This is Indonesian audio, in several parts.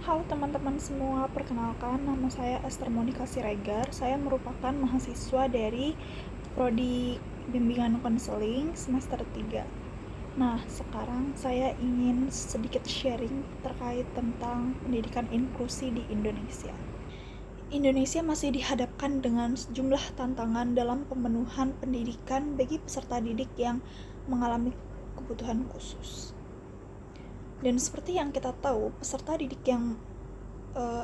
Halo teman-teman semua, perkenalkan nama saya Esther Monica Siregar. Saya merupakan mahasiswa dari Prodi Bimbingan Konseling semester 3. Nah, sekarang saya ingin sedikit sharing terkait tentang pendidikan inklusi di Indonesia. Indonesia masih dihadapkan dengan sejumlah tantangan dalam pemenuhan pendidikan bagi peserta didik yang mengalami kebutuhan khusus. Dan seperti yang kita tahu, peserta didik yang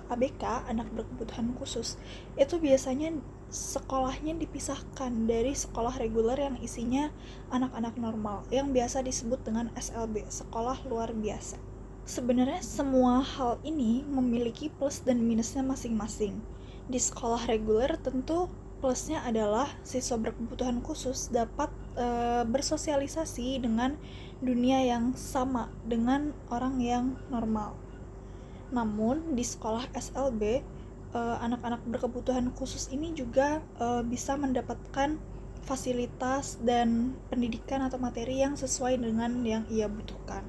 ABK, anak berkebutuhan khusus, itu biasanya sekolahnya dipisahkan dari sekolah reguler yang isinya anak-anak normal, yang biasa disebut dengan SLB, sekolah luar biasa. Sebenarnya semua hal ini memiliki plus dan minusnya masing-masing. Di sekolah reguler tentu plusnya adalah siswa berkebutuhan khusus dapat bersosialisasi dengan dunia yang sama dengan orang yang normal. Namun di sekolah SLB, anak-anak berkebutuhan khusus ini juga bisa mendapatkan fasilitas dan pendidikan atau materi yang sesuai dengan yang ia butuhkan.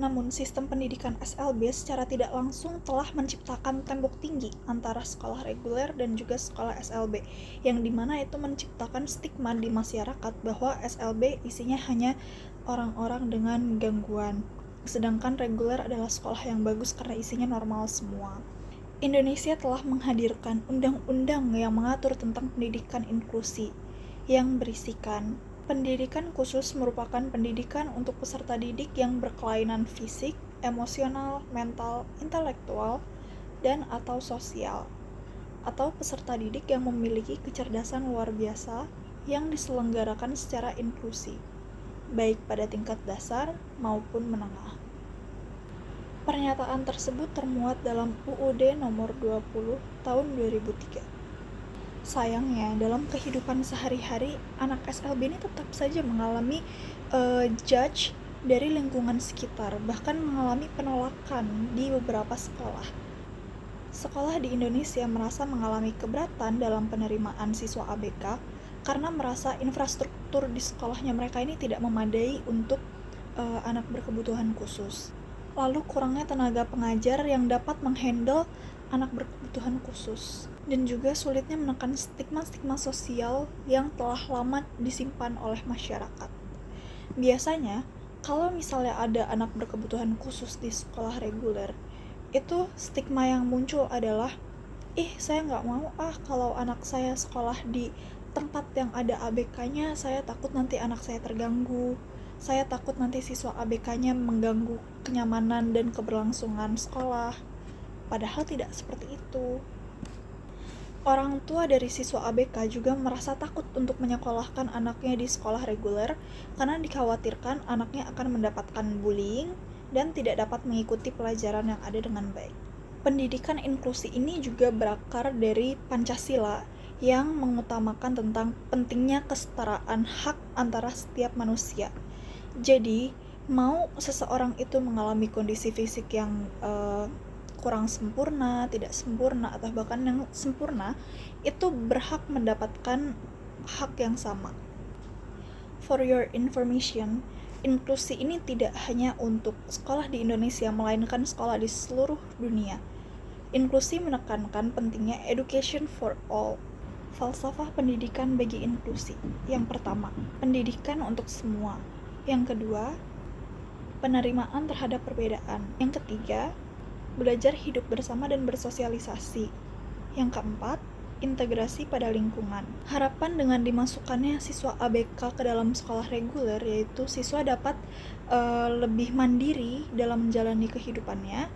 Namun sistem pendidikan SLB secara tidak langsung telah menciptakan tembok tinggi antara sekolah reguler dan juga sekolah SLB, yang dimana itu menciptakan stigma di masyarakat bahwa SLB isinya hanya orang-orang dengan gangguan, sedangkan reguler adalah sekolah yang bagus karena isinya normal semua. Indonesia telah menghadirkan undang-undang yang mengatur tentang pendidikan inklusi yang berisikan pendidikan khusus merupakan pendidikan untuk peserta didik yang berkelainan fisik, emosional, mental, intelektual, dan atau sosial, atau peserta didik yang memiliki kecerdasan luar biasa yang diselenggarakan secara inklusi, baik pada tingkat dasar maupun menengah. Pernyataan tersebut termuat dalam UUD nomor 20 tahun 2003. Sayangnya, dalam kehidupan sehari-hari, anak SLB ini tetap saja mengalami judge dari lingkungan sekitar, bahkan mengalami penolakan di beberapa sekolah. Sekolah di Indonesia merasa mengalami keberatan dalam penerimaan siswa ABK karena merasa infrastruktur di sekolahnya mereka ini tidak memadai untuk anak berkebutuhan khusus. Lalu kurangnya tenaga pengajar yang dapat menghandle anak berkebutuhan khusus, dan juga sulitnya menekan stigma-stigma sosial yang telah lama disimpan oleh masyarakat. Biasanya, kalau misalnya ada anak berkebutuhan khusus di sekolah reguler, itu stigma yang muncul adalah, saya nggak mau kalau anak saya sekolah di tempat yang ada ABK-nya, saya takut nanti anak saya terganggu. Saya takut nanti siswa ABK-nya mengganggu kenyamanan dan keberlangsungan sekolah. Padahal tidak seperti itu. Orang tua dari siswa ABK juga merasa takut untuk menyekolahkan anaknya di sekolah reguler karena dikhawatirkan anaknya akan mendapatkan bullying dan tidak dapat mengikuti pelajaran yang ada dengan baik. Pendidikan inklusi ini juga berakar dari Pancasila yang mengutamakan tentang pentingnya kesetaraan hak antara setiap manusia. Jadi, mau seseorang itu mengalami kondisi fisik yang kurang sempurna, tidak sempurna, atau bahkan yang sempurna, itu berhak mendapatkan hak yang sama. For your information, inklusi ini tidak hanya untuk sekolah di Indonesia, melainkan sekolah di seluruh dunia. Inklusi menekankan pentingnya education for all. Falsafah pendidikan bagi inklusi. Yang pertama, pendidikan untuk semua. Yang kedua, penerimaan terhadap perbedaan. Yang ketiga, belajar hidup bersama dan bersosialisasi. Yang keempat, integrasi pada lingkungan. Harapan dengan dimasukkannya siswa ABK ke dalam sekolah reguler yaitu siswa dapat lebih mandiri dalam menjalani kehidupannya,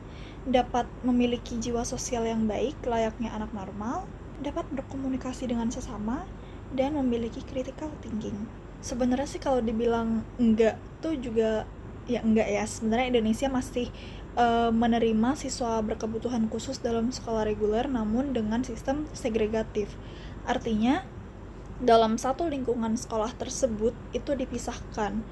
dapat memiliki jiwa sosial yang baik layaknya anak normal, dapat berkomunikasi dengan sesama, dan memiliki critical thinking. Sebenarnya sih kalau dibilang enggak tuh juga ya enggak ya. Sebenarnya Indonesia masih menerima siswa berkebutuhan khusus dalam sekolah reguler namun dengan sistem segregatif. Artinya dalam satu lingkungan sekolah tersebut itu dipisahkan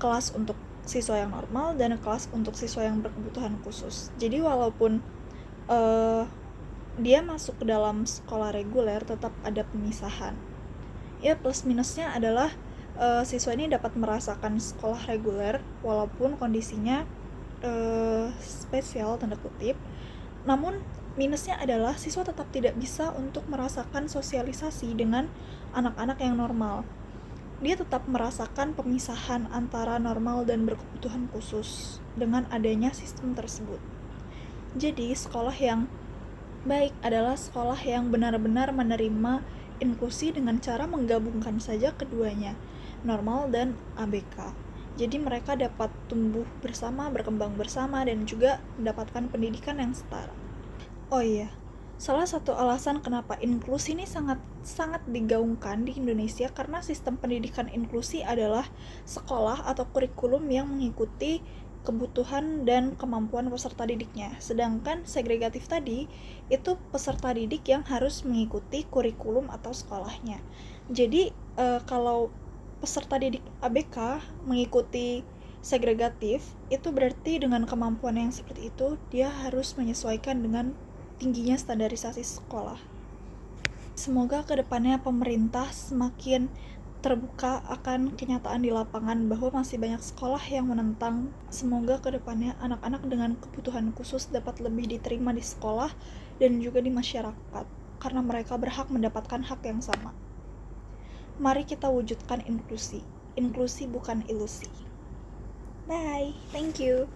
kelas untuk siswa yang normal dan kelas untuk siswa yang berkebutuhan khusus. Jadi walaupun dia masuk ke dalam sekolah reguler tetap ada pemisahan. Ya, plus minusnya adalah siswa ini dapat merasakan sekolah reguler walaupun kondisinya spesial tanda kutip. Namun minusnya adalah siswa tetap tidak bisa untuk merasakan sosialisasi dengan anak-anak yang normal. Dia tetap merasakan pemisahan antara normal dan berkebutuhan khusus dengan adanya sistem tersebut. Jadi, sekolah yang baik adalah sekolah yang benar-benar menerima inklusi dengan cara menggabungkan saja keduanya, normal dan ABK. Jadi mereka dapat tumbuh bersama, berkembang bersama, dan juga mendapatkan pendidikan yang setara. Oh iya, salah satu alasan kenapa inklusi ini sangat digaungkan di Indonesia karena sistem pendidikan inklusi adalah sekolah atau kurikulum yang mengikuti kebutuhan dan kemampuan peserta didiknya. Sedangkan segregatif tadi itu peserta didik yang harus mengikuti kurikulum atau sekolahnya. Jadi kalau peserta didik ABK mengikuti segregatif, itu berarti dengan kemampuan yang seperti itu dia harus menyesuaikan dengan tingginya standarisasi sekolah. Semoga kedepannya pemerintah semakin terbuka akan kenyataan di lapangan bahwa masih banyak sekolah yang menentang. Semoga kedepannya anak-anak dengan kebutuhan khusus dapat lebih diterima di sekolah dan juga di masyarakat, karena mereka berhak mendapatkan hak yang sama. Mari kita wujudkan inklusi. Inklusi bukan ilusi. Bye, thank you.